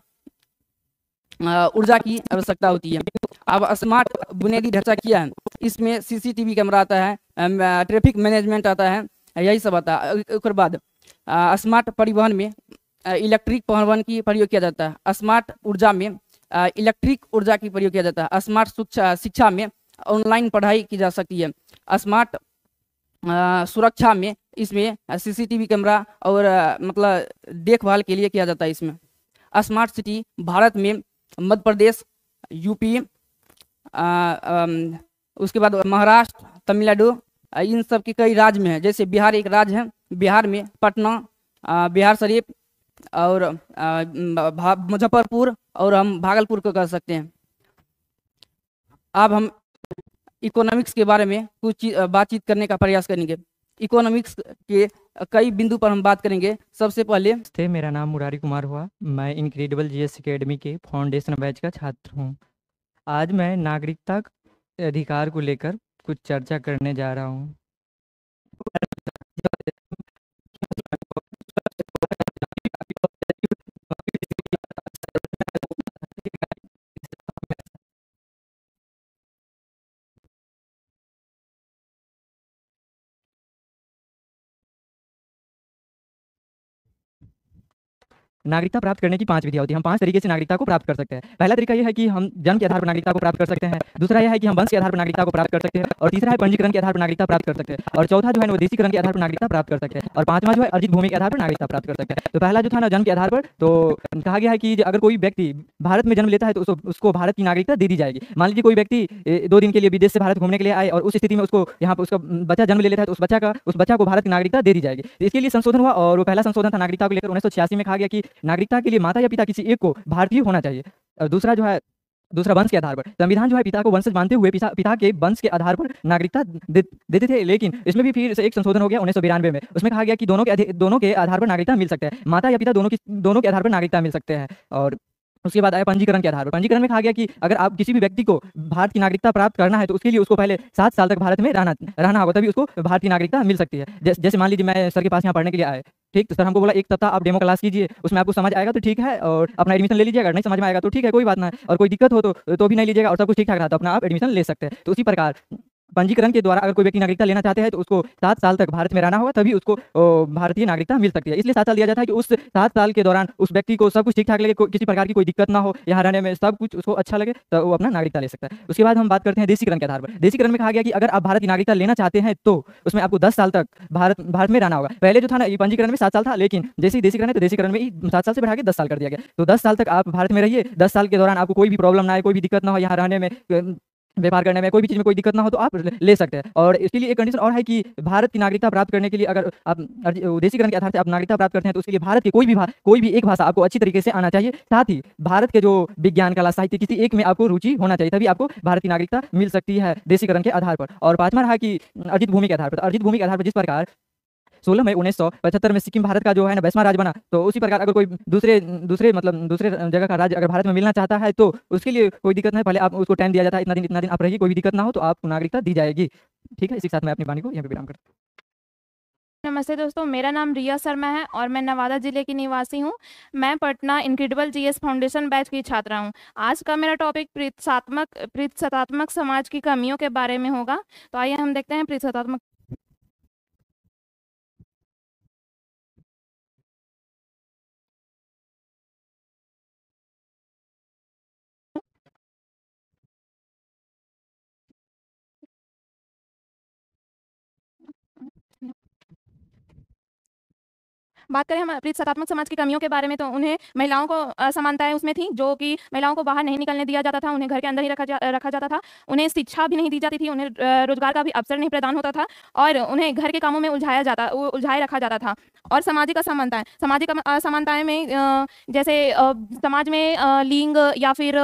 ऊर्जा की आवश्यकता होती है। अब स्मार्ट बुनियादी ढांचा क्या है, इसमें सीसीटीवी कैमरा आता है, ट्रैफिक मैनेजमेंट आता है, यही सब आता है। उसके बाद स्मार्ट परिवहन में इलेक्ट्रिक परिवहन की प्रयोग किया जाता है। स्मार्ट ऊर्जा में इलेक्ट्रिक ऊर्जा की प्रयोग किया जाता है। स्मार्ट शिक्षा में ऑनलाइन पढ़ाई की जा सकती है। स्मार्ट सुरक्षा में इसमें सीसीटीवी कैमरा और मतलब देखभाल के लिए किया जाता है। इसमें स्मार्ट सिटी भारत में मध्य प्रदेश, यूपी, उसके बाद महाराष्ट्र, तमिलनाडु, इन सब के कई राज्य में है। जैसे बिहार एक राज्य है, बिहार में पटना, बिहार शरीफ और मुजफ्फरपुर और हम भागलपुर को कर सकते हैं। अब हम इकोनॉमिक्स के बारे में कुछ बातचीत करने का प्रयास करेंगे। इकोनॉमिक्स के कई बिंदु पर हम बात करेंगे। सबसे पहले मेरा नाम मुरारी कुमार हुआ, मैं इनक्रेडिबल जीएस एकेडमी के फाउंडेशन बैच का छात्र हूँ। आज मैं नागरिकता अधिकार को लेकर कुछ चर्चा करने जा रहा हूँ। नागरिकता प्राप्त करने की 5 विधियां होती हैं। हम 5 तरीके से नागरिकता को प्राप्त कर सकते हैं। पहला तरीका यह है कि हम जन्म के आधार पर नागरिकता को प्राप्त कर सकते हैं। दूसरा यह है कि हम वंश के आधार पर नागरिकता को प्राप्त कर सकते हैं। और तीसरा है पंजीकरण के आधार पर नागरिकता प्राप्त कर सकते हैं। और चौथा जो है विदेशीकरण के आधार पर नागरिकता प्राप्त कर सकते हैं। और पांचवा जो है अर्जित भूमि के आधार पर नागरिकता प्राप्त कर सकते हैं। तो पहला जो था ना जन्म के आधार पर, तो कहा गया है कि अगर कोई व्यक्ति भारत में जन्म लेता है तो उसको भारत की नागरिकता दे दी जाएगी। मान लीजिए कोई व्यक्ति 2 दिन के लिए विदेश से भारत घूमने के लिए आए और उस स्थिति में उसको यहाँ पर उसका बच्चा जन्म ले लेता है तो उस बच्चा को भारत की नागरिकता दे दी जाएगी। इसके लिए संशोधन हुआ और वो पहला संशोधन था नागरिकता को लेकर 1986 में। कहा गया कि नागरिकता के लिए माता या पिता किसी एक को भारतीय होना चाहिए। और दूसरा वंश के आधार पर। संविधान जो है पिता को वंशज मानते हुए पिता के वंश के आधार पर नागरिकता देते थे। लेकिन इसमें भी फिर से एक संशोधन हो गया 1992 में। उसमें कहा गया कि दोनों के आधार पर नागरिकता मिल सकते हैं। माता या पिता दोनों के आधार पर नागरिकता मिल सकते हैं। और उसके बाद आया पंजीकरण के आधार पर। पंजीकरण में कहा गया कि अगर आप किसी भी व्यक्ति को भारत की नागरिकता प्राप्त करना है तो उसके लिए उसको पहले 7 साल तक भारत में रहना होगा, तभी उसको भारत की नागरिकता मिल सकती है। जैसे मान लीजिए मैं सर के पास यहाँ पढ़ने के लिए आए, ठीक, तो सर हमको बोला 1 सप्ताह आप डेमो क्लास कीजिए, उसमें आपको समझ आएगा तो ठीक है और अपना एडमिशन ले लीजिएगा। नहीं समझ में आएगा तो ठीक है, कोई बात ना है, और कोई दिक्कत हो तो भी नहीं लीजिएगा और सब कुछ ठीक ठाक रहा तो अपना आप एडमिशन ले सकते हैं। तो उसी प्रकार पंजीकरण के द्वारा अगर कोई व्यक्ति नागरिकता लेना चाहते हैं तो उसको 7 साल तक भारत में रहना होगा, तभी उसको भारतीय नागरिकता मिल सकती है। इसलिए 7 साल दिया जाता है कि उस 7 साल के दौरान उस व्यक्ति को सब कुछ ठीक ठाक लगे, किसी प्रकार की कोई दिक्कत ना हो, यहाँ रहने में सब कुछ उसको अच्छा लगे, तो वो अपना नागरिकता ले सकता है। उसके बाद हम बात करते हैं देशीकरण के आधार पर। देशीकरण में कहा गया कि अगर आप भारत की नागरिकता लेना चाहते हैं तो उसमें आपको 10 साल तक भारत में रहना होगा। पहले जो था ना ये पंजीकरण में 7 साल था, लेकिन जैसे ही देशीकरण है तो देशीकरण में ही 7 साल से बढ़ा के 10 साल कर दिया गया। तो 10 साल तक आप भारत में रहिए। 10 साल के दौरान आपको कोई भी प्रॉब्लम ना आए, कोई भी दिक्कत ना हो, यहाँ रहने में, व्यापार करने में, कोई भी चीज़ में कोई दिक्कत ना हो तो आप ले सकते हैं। और इसके लिए एक कंडीशन और है कि भारत की नागरिकता प्राप्त करने के लिए अगर आप देशीकरण के आधार से आप नागरिकता प्राप्त करते हैं तो उसके लिए भारत की कोई भी एक भाषा आपको अच्छी तरीके से आना चाहिए। साथ ही भारत के जो विज्ञान, कला, साहित्य किसी एक में आपको रुचि होना चाहिए, तभी आपको भारत की नागरिकता मिल सकती है देशीकरण के आधार पर। और पांचवा रहा कि अर्जित भूमि के आधार पर। अर्जित भूमि के आधार पर जिस प्रकार 16 मई 1975 में सिक्किम भारत का जो है ना 22वां राज्य बना, तो उसी प्रकार अगर कोई दूसरे जगह का राज्य अगर भारत में मिलना चाहता है तो उसके लिए कोई दिक्कत नहीं, पहले आप उसको टाइम दिया जाता है, इतना दिन आप रहिए, कोई भी दिक्कत ना हो तो आपको नागरिकता दी जाएगी। ठीक है, इसी के साथ मैं अपनी वाणी को यहाँ पे विराम करता हूँ। नमस्ते दोस्तों, मेरा नाम रिया शर्मा है और मैं नवादा जिले की निवासी हूँ। मैं Patna incredible GS foundation batch की छात्रा हूँ। आज का मेरा टॉपिक प्रतिशतात्मक समाज की कमियों के बारे में होगा। तो आइए हम देखते हैं प्रतिशतात्मक। बात करें हम प्रतिशतात्मक समाज की कमियों के बारे में, तो उन्हें महिलाओं को असमानताएं उसमें थी, जो कि महिलाओं को बाहर नहीं निकलने दिया जाता था, उन्हें घर के अंदर ही रखा जाता था, उन्हें शिक्षा भी नहीं दी जाती थी, उन्हें रोजगार का भी अवसर नहीं प्रदान होता था और उन्हें घर के कामों में उलझाए रखा जाता था। और सामाजिक असमानताएं में जैसे समाज में लिंग या फिर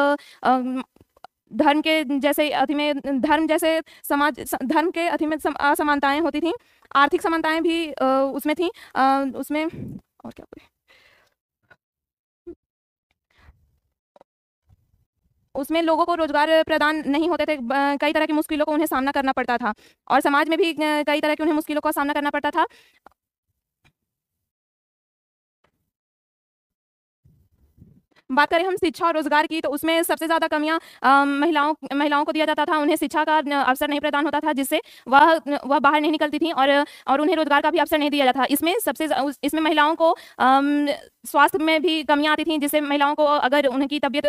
धर्म के जैसे अति में असमानताएं होती थी। आर्थिक समानताएं भी उसमें थी। उसमें और क्या बोले, उसमें लोगों को रोजगार प्रदान नहीं होते थे, कई तरह की मुश्किलों को उन्हें सामना करना पड़ता था और समाज में भी कई तरह की उन्हें मुश्किलों का सामना करना पड़ता था। बात करें हम शिक्षा और रोजगार की, तो उसमें सबसे ज़्यादा कमियां महिलाओं को दिया जाता था। उन्हें शिक्षा का अवसर नहीं प्रदान होता था, जिससे वह बाहर नहीं निकलती थी और उन्हें रोजगार का भी अवसर नहीं दिया जाता था। इसमें महिलाओं को स्वास्थ्य में भी कमियां आती थी, जिससे महिलाओं को अगर उनकी तबीयत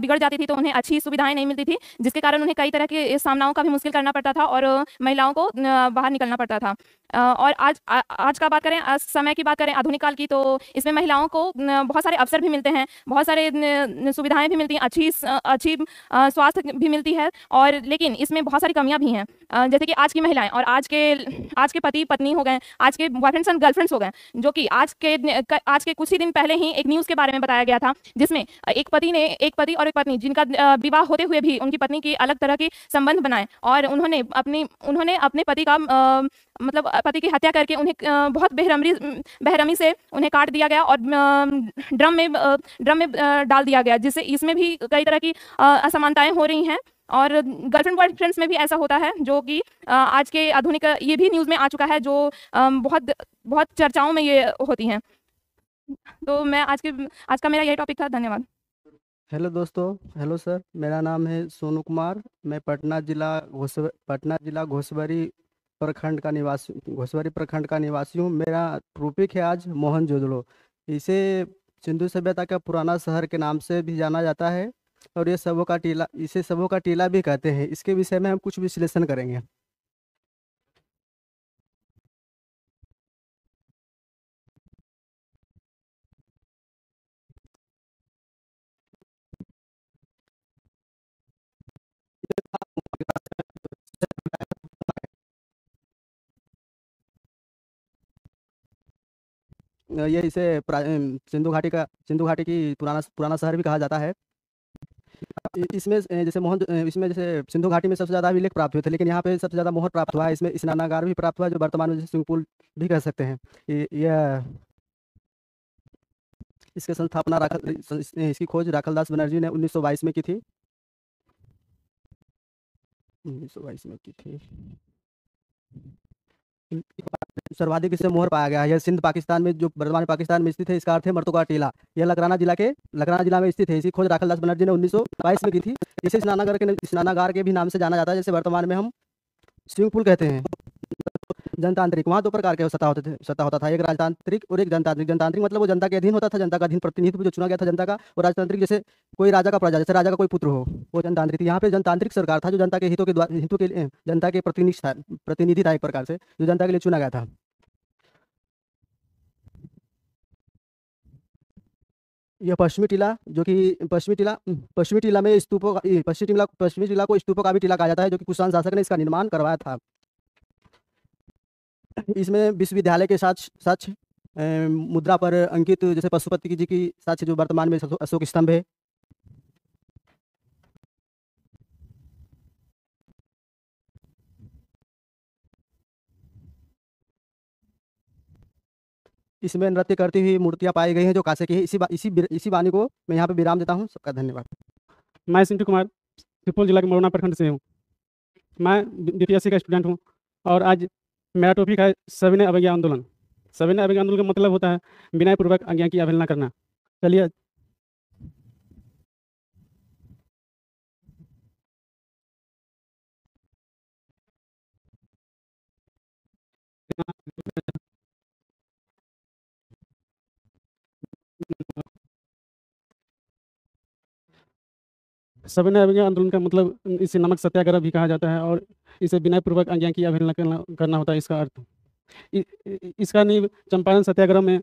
बिगड़ जाती थी तो उन्हें अच्छी सुविधाएं नहीं मिलती थी, जिसके कारण उन्हें कई तरह के सामनाओं का भी मुश्किल करना पड़ता था और महिलाओं को बाहर निकलना पड़ता था। और आज का बात करें, समय की बात करें, आधुनिक काल की, तो इसमें महिलाओं को बहुत सारे अवसर भी मिलते हैं, बहुत सारे सुविधाएं भी मिलती हैं, अच्छी स्वास्थ्य भी मिलती है, और लेकिन इसमें बहुत सारी कमियां भी हैं। जैसे कि आज की महिलाएं और आज के पति पत्नी हो गए, आज के बॉयफ्रेंड्स एंड गर्लफ्रेंड्स हो गए, जो कि आज के कुछ ही दिन पहले ही एक न्यूज़ के बारे में बताया गया था, जिसमें एक पति और एक पत्नी जिनका विवाह होते हुए भी उनकी पत्नी की अलग तरह के संबंध बनाए और उन्होंने अपने पति का मतलब पति की हत्या करके उन्हें बहुत बेरहमी से उन्हें काट दिया गया और ड्रम में डाल दिया गया, जिससे इसमें भी कई तरह की असमानताएं हो रही हैं। और गर्लफ्रेंड बॉयफ्रेंड्स में भी ऐसा होता है, जो कि आज के आधुनिक ये भी न्यूज़ में आ चुका है, जो बहुत चर्चाओं में ये होती हैं। तो मैं आज का मेरा यही टॉपिक था। धन्यवाद। हेलो दोस्तों, हेलो सर, मेरा नाम है सोनू कुमार। मैं पटना जिला घोसवरी प्रखंड का निवासी हूँ। मेरा टॉपिक है आज मोहनजोदड़ो। इसे सिंधु सभ्यता का पुराना शहर के नाम से भी जाना जाता है और इसे सबों का टीला भी कहते हैं। इसके विषय में हम कुछ विश्लेषण करेंगे। ये इसे सिंधु घाटी की पुराना शहर भी कहा जाता है। इसमें जैसे सिंधु घाटी में सबसे ज़्यादा अभिलेख प्राप्त हुए थे, लेकिन यहाँ पे सबसे ज़्यादा मोहर प्राप्त हुआ है। इसमें स्नानागार भी प्राप्त हुआ है, जो वर्तमान में जैसे स्विमिंग पूल भी कह सकते हैं। इसकी स्थापना इसकी खोज राखलदास बनर्जी ने 1922 में की थी। 1922 में की थी। सर्वाधिक इससे मोहर पाया गया है। यह सिंध पाकिस्तान में, जो वर्तमान पाकिस्तान में स्थित है, इसका अर्थ है मर्दों का टीला। यह लकराना जिला में स्थित है। इसकी खोज राखलदास बनर्जी ने 1922 में की थी। इसे स्नानागार के भी नाम से जाना जाता है, जैसे वर्तमान में हम स्विमिंग पूल कहते हैं। जनतांत्रिक, वहाँ दो प्रकार के सत्ता होता था, एक राजतांत्रिक और एक जनतांत्रिक। जनतांत्रिक मतलब वो जनता के अधीन होता था, जनता का अधीन प्रतिनिधित्व जो चुना गया था जनता का। और राजतांत्रिक जैसे कोई राजा का प्रजा, जैसे राजा का कोई पुत्र हो, वो जनतांत्रिक थी। यहाँ पे जनतांत्रिक सरकार था, जो जनता के हितों के लिए जनता के प्रतिनिधि था, एक प्रकार से, जो जनता के लिए चुना गया था। यह पश्चिमी टीला, जो कि पश्चिमी टीला में पश्चिमी टीला को स्तूपों का भी टीला कहा जाता है, जो कि कुषाण शासक ने इसका निर्माण करवाया था। इसमें विश्वविद्यालय के साक्ष्य मुद्रा पर अंकित, जैसे पशुपति जी की साक्ष्य, जो वर्तमान में अशोक स्तंभ है। इसमें नृत्य करती हुई मूर्तियां पाई गई हैं, जो कांसे की है। इसी वाणी को मैं यहाँ पे विराम देता हूँ। सबका धन्यवाद। मैं सिंटू कुमार सुपौल जिला के मोरना प्रखंड से हूँ। मैं बीपीएससी का स्टूडेंट हूँ और आज मेरा टॉपिक है सविनय अवज्ञा आंदोलन। सविनय अवज्ञा आंदोलन का मतलब होता है विनयपूर्वक आज्ञा की अवहेलना करना। चलिए, सविनय अवज्ञा आंदोलन का मतलब इसे नमक सत्याग्रह भी कहा जाता है और इसे विनयपूर्वक आज्ञा की अवहेलना करना होता है। इसका अर्थ इसका नींव चंपारण सत्याग्रह में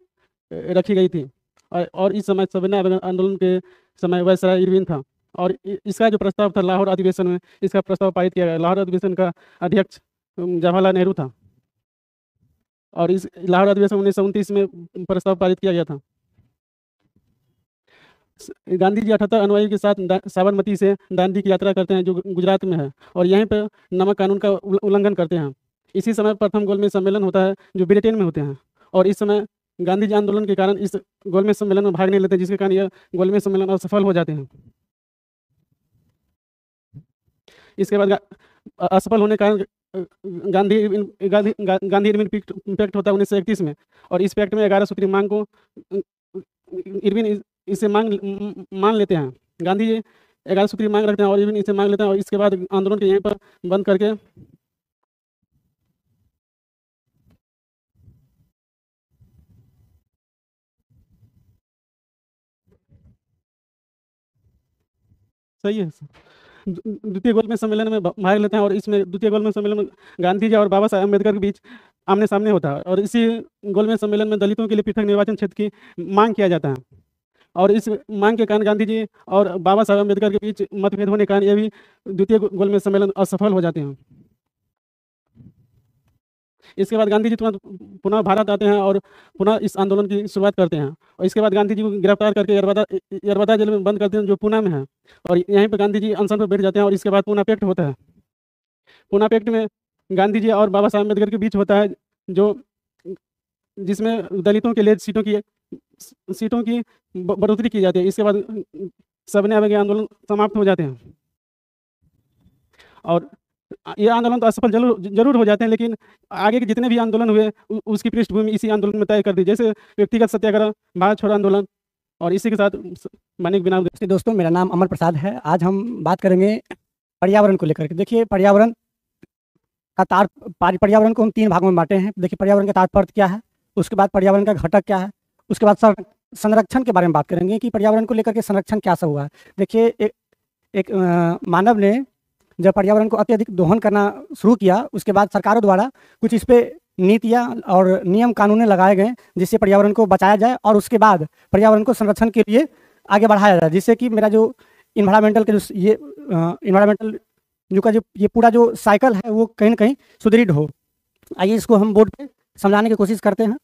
रखी गई थी और इस समय सविनय आंदोलन के समय वायसराय इरविन था और इसका जो प्रस्ताव था लाहौर अधिवेशन में इसका प्रस्ताव पारित किया गया। लाहौर अधिवेशन का अध्यक्ष जवाहरलाल नेहरू था और इस लाहौर अधिवेशन 1929 में प्रस्ताव पारित किया गया था। गांधी जी 78 अनुयायियों के साथ साबरमती से दांडी की यात्रा करते हैं, जो गुजरात में है, और यहीं पर नमक कानून का उल्लंघन करते हैं। इसी समय प्रथम गोलमेज सम्मेलन होता है, जो ब्रिटेन में होते हैं, और इस समय गांधी जी आंदोलन के कारण इस गोलमेज सम्मेलन में भाग नहीं लेते, जिसके कारण यह गोलमेज सम्मेलन असफल हो जाते हैं। इसके बाद असफल होने के कारण गांधी इरविन पैक्ट होता है 1931 में, और इस पैक्ट में 11 सूत्री मांग को इरविन इसे मान लेते हैं। गांधी जी 11 सूत्री मांग रखते हैं और इरविन इसे मांग लेते हैं, और इसके बाद आंदोलन के यहीं पर बंद करके सही है। द्वितीय गोलमेज सम्मेलन में भाग लेते हैं, और इसमें द्वितीय गोलमेज सम्मेलन में गांधी जी और बाबा साहेब अम्बेडकर के बीच आमने सामने होता है, और इसी गोलमेज सम्मेलन में दलितों के लिए पृथक निर्वाचन क्षेत्र की मांग किया जाता है, और इस मांग के कारण गांधी जी और बाबा साहेब अम्बेडकर के बीच मतभेद होने के कारण ये भी द्वितीय गोलमेज सम्मेलन असफल हो जाते हैं। इसके बाद गांधी जी तुरंत पुनः भारत आते हैं और पुनः इस आंदोलन की शुरुआत करते हैं, और इसके बाद गांधी जी को गिरफ्तार करके यरवदा जेल में बंद करते हैं जो पूना में है, और यहीं पर गांधी जी अनशन पर बैठ जाते हैं, और इसके बाद पूना पैक्ट होता है। पूना पैक्ट में गांधी जी और बाबा साहेब अम्बेडकर के बीच होता है, जो जिसमें दलितों के लिए सीटों की बढ़ोतरी की जाती है। इसके बाद सबने आगे आंदोलन समाप्त हो जाते हैं, और ये आंदोलन तो असफल जरूर हो जाते हैं, लेकिन आगे के जितने भी आंदोलन हुए उसकी पृष्ठभूमि इसी आंदोलन में तय कर दी, जैसे व्यक्तिगत सत्याग्रह, भारत छोड़ो आंदोलन, और इसी के साथ मानिक बिना। दोस्तों, मेरा नाम अमर प्रसाद है। आज हम बात करेंगे पर्यावरण को लेकर के। देखिए, पर्यावरण को हम 3 भागों में बांटे हैं। देखिए, पर्यावरण का तात्पर्य क्या है, उसके बाद पर्यावरण का घटक क्या है, उसके बाद संरक्षण के बारे में बात करेंगे कि पर्यावरण को लेकर के संरक्षण क्या सा हुआ है। देखिए, एक मानव ने जब पर्यावरण को अत्यधिक दोहन करना शुरू किया, उसके बाद सरकारों द्वारा कुछ इस पे नीतियाँ और नियम कानून लगाए गए जिससे पर्यावरण को बचाया जाए, और उसके बाद पर्यावरण को संरक्षण के लिए आगे बढ़ाया जाए, जिससे कि मेरा जो इन्वायरमेंटल के जो ये इन्वायरमेंटल जो ये पूरा जो साइकिल है वो कहीं ना कहीं सुदृढ़ हो। आइए इसको हम बोर्ड पे समझाने की कोशिश करते हैं।